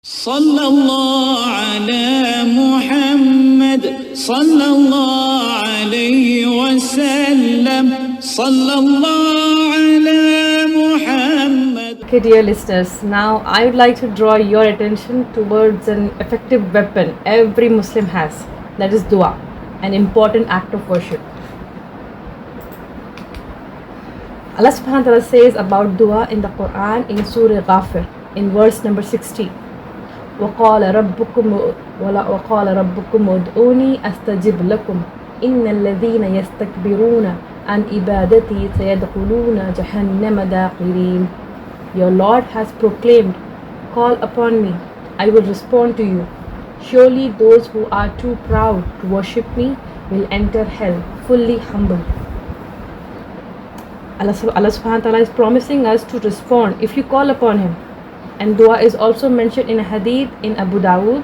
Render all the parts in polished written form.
صلى الله على محمد صلى الله عليه وسلم صلى الله على محمد. Okay, dear listeners, now I would like to draw your attention towards an effective weapon every Muslim has, that is dua, an important act of worship. Allah subhanahu wa ta'ala says about dua in the Quran in Surah Ghafir in verse number 60. وَقَالَ رَبُّكُمْ ادْعُونِي أَسْتَجِبْ لَكُمْ إِنَّ الَّذِينَ يَسْتَكْبِرُونَ عَنْ عِبَادَتِي سَيَدْخُلُونَ جَهَنَّمَ دَاخِرِينَ. Your Lord has proclaimed, call upon me, I will respond to you. Surely those who are too proud to worship me will enter hell fully humbled. Allah subhanahu wa ta'ala is promising us to respond if you call upon him. And dua is also mentioned in a hadith in Abu Dawood.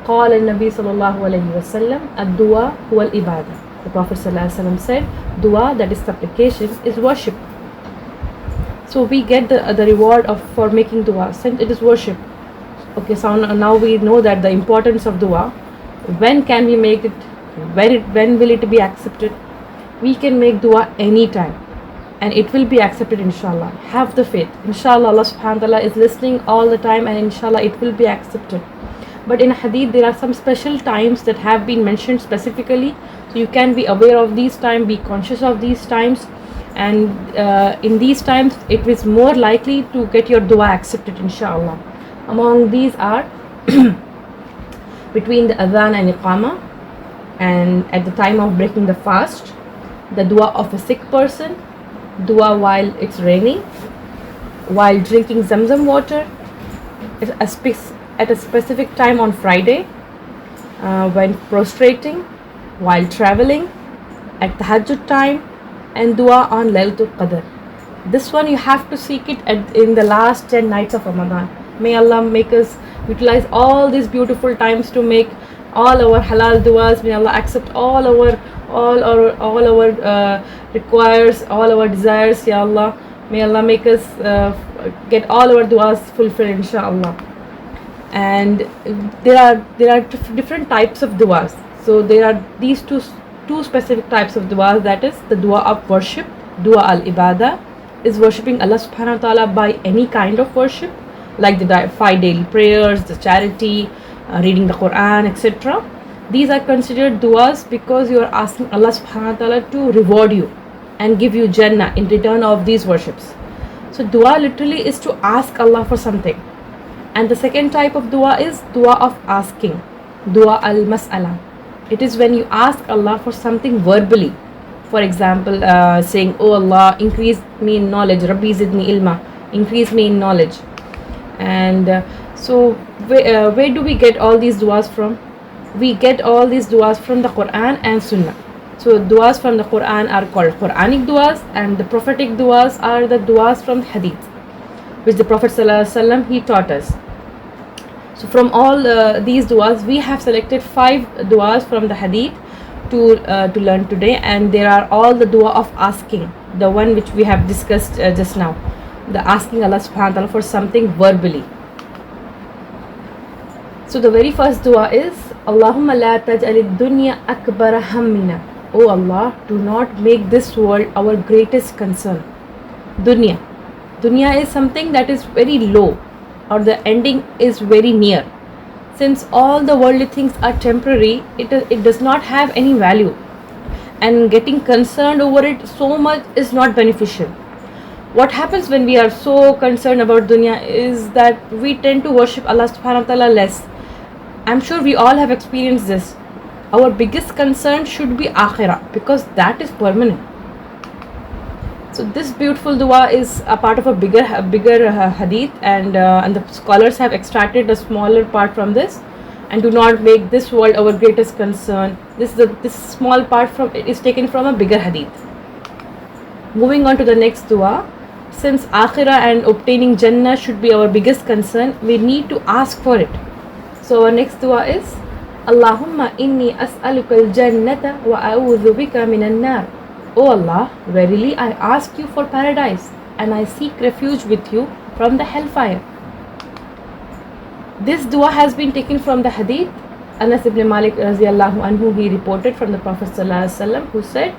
قال النبي صلى الله عليه وسلم الدعاء هو العبادة. The Prophet صلى الله عليه وسلم said, dua, that is supplication, is worship. So we get the reward for making dua, since it is worship. Okay, so now we know that the importance of dua. When can we make it? When will it be accepted? We can make dua anytime, and it will be accepted, inshallah. Have the faith. Inshallah, Allah subhanahu wa ta'ala is listening all the time, and inshallah it will be accepted. But in hadith there are some special times that have been mentioned specifically, so you can be aware of these times, be conscious of these times, and in these times it is more likely to get your dua accepted, inshallah. Among these are between the adhan and iqama, and at the time of breaking the fast, the dua of a sick person, dua while it's raining, while drinking zamzam water, at a specific time on Friday, when prostrating, while traveling, at tahajjud time, and dua on Laylatul Qadr. This one you have to seek it in the last 10 nights of Ramadan. May Allah make us utilize all these beautiful times to make all our halal duas. May Allah accept all our requires, all our desires, ya Allah. May Allah make us get all our duas fulfilled, inshallah. And there are different types of duas. So there are these two specific types of duas, that is the dua of worship. Dua al-ibadah is worshipping Allah subhanahu wa ta'ala by any kind of worship, like the 5 daily prayers, the charity, reading the Quran, etc. These are considered duas because you are asking Allah subhanahu wa ta'ala to reward you and give you Jannah in return of these worships. So dua literally is to ask Allah for something. And the second type of dua is dua of asking, dua al-mas'ala. It is when you ask Allah for something verbally. For example, saying, oh Allah, increase me in knowledge, Rabbi zidni ilma, increase me in knowledge. And so where do we get all these duas from? We get all these duas from the Quran and Sunnah. So duas from the Quran are called Quranic duas, and the prophetic duas are the duas from Hadith, which the Prophet ﷺ, he taught us. So from all these duas, we have selected 5 duas from the Hadith to learn today, and there are all the dua of asking, the one which we have discussed just now, the asking Allah subhanahu wa ta'ala for something verbally. So the very first dua is Allahumma la taj'alid dunya akbara hammina. Oh Allah, do not make this world our greatest concern. Dunya is something that is very low, or the ending is very near. Since all the worldly things are temporary, it does not have any value, and getting concerned over it so much is not beneficial. What happens when we are so concerned about dunya is that we tend to worship Allah subhanahu wa ta'ala less. I'm sure we all have experienced this. Our biggest concern should be akhirah, because that is permanent. So this beautiful dua is a part of a bigger hadith, and the scholars have extracted a smaller part from this. And do not make this world our greatest concern. This small part is taken from a bigger hadith. Moving on to the next dua. Since akhirah and obtaining Jannah should be our biggest concern, we need to ask for it. So our next dua is Allahumma inni as'aluka al-jannata wa a'udhu bika minan nar. Oh Allah, verily I ask you for paradise, and I seek refuge with you from the hellfire. This dua has been taken from the hadith. Anas ibn Malik radiallahu anhu, he reported from the Prophet sallallahu alaihi wasallam, who said,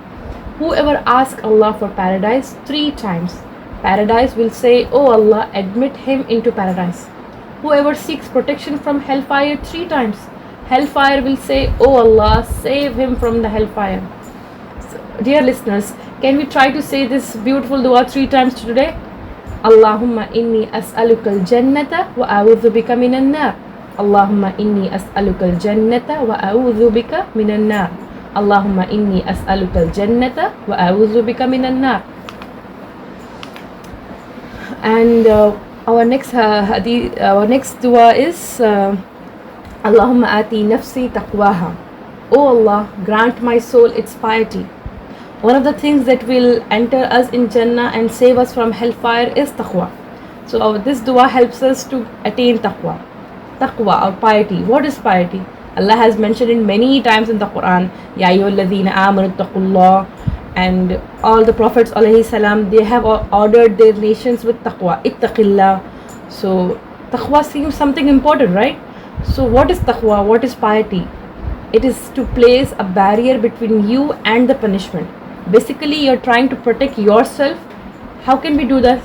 whoever asks Allah for paradise 3 times, paradise will say, "Oh Allah, admit him into paradise." Whoever seeks protection from hellfire 3 times, hellfire will say, "Oh Allah, save him from the hellfire." So, dear listeners, can we try to say this beautiful dua 3 times today? Allahumma inni as'aluka al-jannata wa a'udhu bika minan nar. Allahumma inni as'aluka al-jannata wa a'udhu bika minan nar. Allahumma inni as'aluka al-jannata wa a'udhu bika minan nar. And our next dua is Allahumma ati nafsi taqwaha. Oh Allah, grant my soul its piety. One of the things that will enter us in Jannah and save us from hellfire is taqwa. So this dua helps us to attain taqwa. Taqwa or piety. What is piety? Allah has mentioned it many times in the Quran. Ya ayyuhalladhina amanu taqullah. And all the prophets alayhi salam, they have ordered their nations with taqwa. Ittaqillah. So taqwa seems something important, right? So what is taqwa? What is piety? It is to place a barrier between you and the punishment. Basically, you're trying to protect yourself. How can we do that?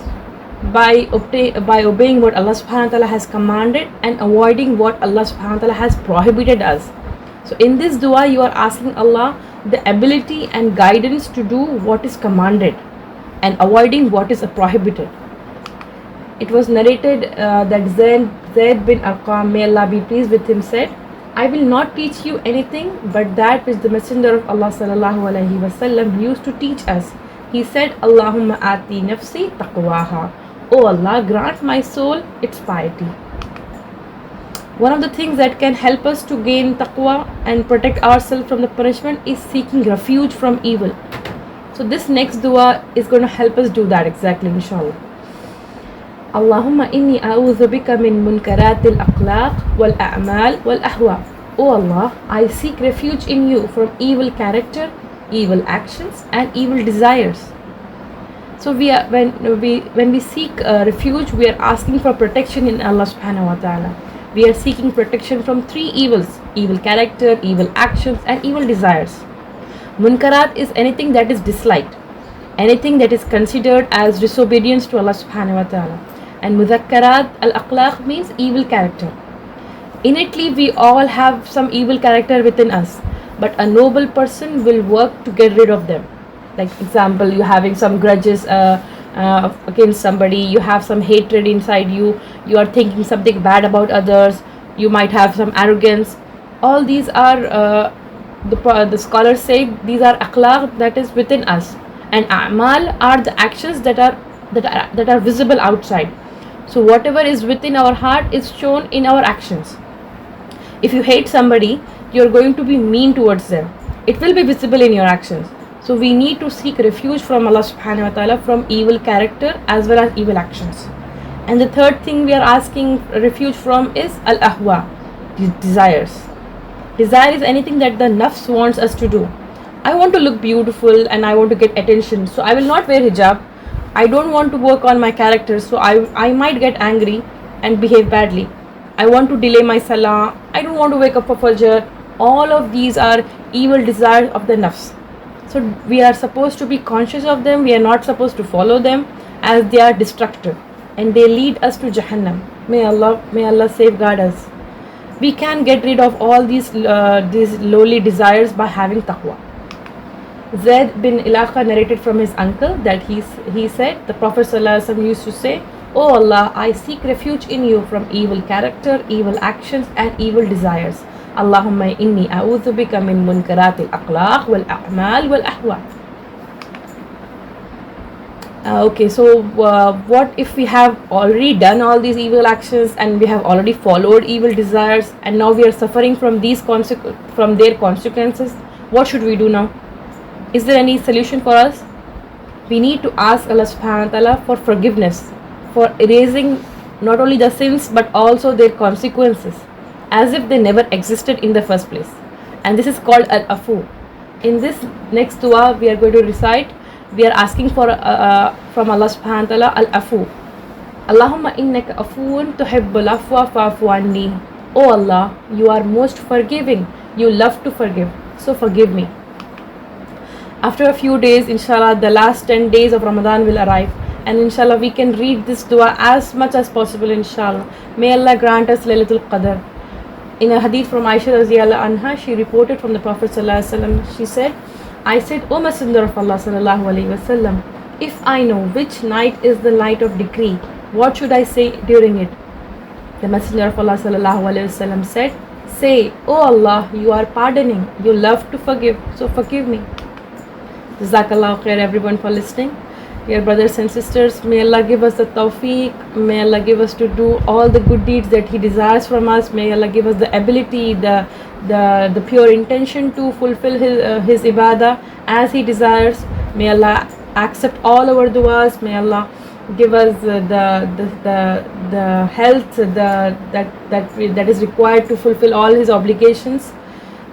By obeying what Allah subhanahu wa ta'ala has commanded and avoiding what Allah subhanahu wa ta'ala has prohibited us. So in this dua, you are asking Allah the ability and guidance to do what is commanded and avoiding what is prohibited. It was narrated that Zayd bin Arqam, may Allah be pleased with him, said, "I will not teach you anything but that which the Messenger of Allah sallallahu alaihi wasallam used to teach us." He said, "Allahumma ati nafsi taqwaha." Oh Allah, grant my soul its piety. One of the things that can help us to gain taqwa and protect ourselves from the punishment is seeking refuge from evil. So this next dua is going to help us do that exactly, inshallah. Allahumma inni a'udhu bika min munkaratil akhlaq wal a'mal wal ahwa. Oh Allah, I seek refuge in you from evil character, evil actions and evil desires. So when we seek refuge, we are asking for protection in Allah subhanahu wa ta'ala. We are seeking protection from 3 evils: evil character, evil actions and evil desires. Munkarat is anything that is disliked, anything that is considered as disobedience to Allah subhanahu wa ta'ala. And mudhakkarat al-akhlaq means evil character. Innately we all have some evil character within us, but a noble person will work to get rid of them. Like example, you having some grudges against somebody, you have some hatred inside you, you are thinking something bad about others, you might have some arrogance. All these are the scholars say these are akhlaq that is within us, and a'mal are the actions that are visible outside. So whatever is within our heart is shown in our actions. If you hate somebody, you're going to be mean towards them. It will be visible in your actions. So we need to seek refuge from Allah subhanahu wa ta'ala from evil character as well as evil actions. And the third thing we are asking refuge from is al-ahwa, desires. Desire is anything that the nafs wants us to do. I want to look beautiful and I want to get attention, so I will not wear hijab. I don't want to work on my character, so I might get angry and behave badly. I want to delay my salah. I don't want to wake up for fajr. All of these are evil desires of the nafs. So we are supposed to be conscious of them. We are not supposed to follow them, as they are destructive and they lead us to Jahannam. May Allah safeguard us. We can get rid of all these lowly desires by having taqwa. Zayd bin Ilaqa narrated from his uncle that he said, the Prophet ﷺ used to say, "Oh Allah, I seek refuge in you from evil character, evil actions and evil desires. Allahumma inni a'udhu bika min munkaratil akhlaq wal a'mal wal ahwa." Okay, so what if we have already done all these evil actions and we have already followed evil desires and now we are suffering from their consequences? What should we do now? Is there any solution for us? We need to ask Allah subhanahu wa ta'ala for forgiveness, for erasing not only the sins but also their consequences, as if they never existed in the first place. And this is called al-afu. In this next dua we are going to recite, we are asking for from Allah subhanahu wa ta'ala al-afu. Allahumma innaka afoon tuhibbul afwa fa'fu anni. Oh Allah, you are most forgiving. You love to forgive. So forgive me. After a few days, inshallah, the last 10 days of Ramadan will arrive. And inshallah, we can read this dua as much as possible, inshallah. May Allah grant us Laylatul Qadr. In a hadith from Aisha Radhiyallahu anha, she reported from the Prophet Sallallahu Alaihi Wasallam, she said, I said, O Messenger of Allah Sallallahu Alaihi Wasallam, if I know which night is the night of decree, what should I say during it? The Messenger of Allah Sallallahu Alaihi Wasallam said, say, O Allah, you are pardoning, you love to forgive, so forgive me. Jazakallahu khair everyone for listening. Dear brothers and sisters, may Allah give us the tawfiq, may Allah give us to do all the good deeds that He desires from us, may Allah give us the ability, the pure intention to fulfill His ibadah as He desires. May Allah accept all our du'as, may Allah give us the health that is required to fulfill all His obligations.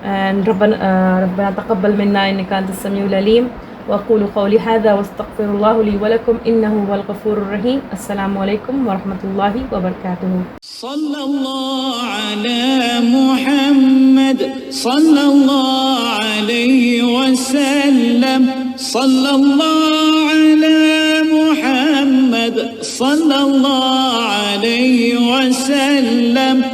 And ربنا تقبل منا إنك أنت السميع العليم وأقول قولي هذا واستغفر الله لي ولكم إنه هو الغفور الرحيم. السلام عليكم ورحمة الله وبركاته. صلى الله على محمد صلى الله عليه وسلم صلى الله على محمد صلى الله عليه وسلم